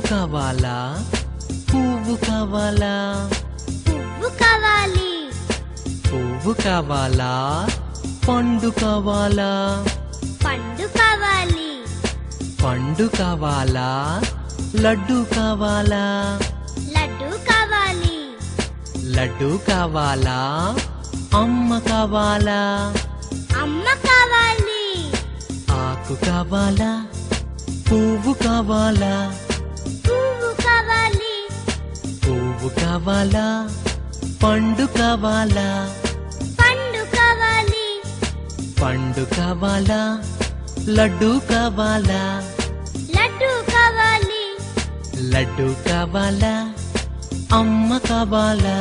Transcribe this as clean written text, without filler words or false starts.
కావాలా పువ్వు కావాలా పువ్వు కావాలి పువ్వు కావాలా పండు కావాలా పండు కావాలి పండు కావాలా లడ్డు కావాలా లడ్డు కావాలి లడ్డు కావాలా అమ్మ కావాలా అమ్మ కావాలి ఆకు కావాలా పువ్వు కావాలా పువ్వు కావాలి పువ్వు కావాలా పండు కావాలా పండు కావాలి పండు కావాలా లడ్డు కావాలా లడ్డు కావాలి లడ్డు కావాలా అమ్మ కావాలా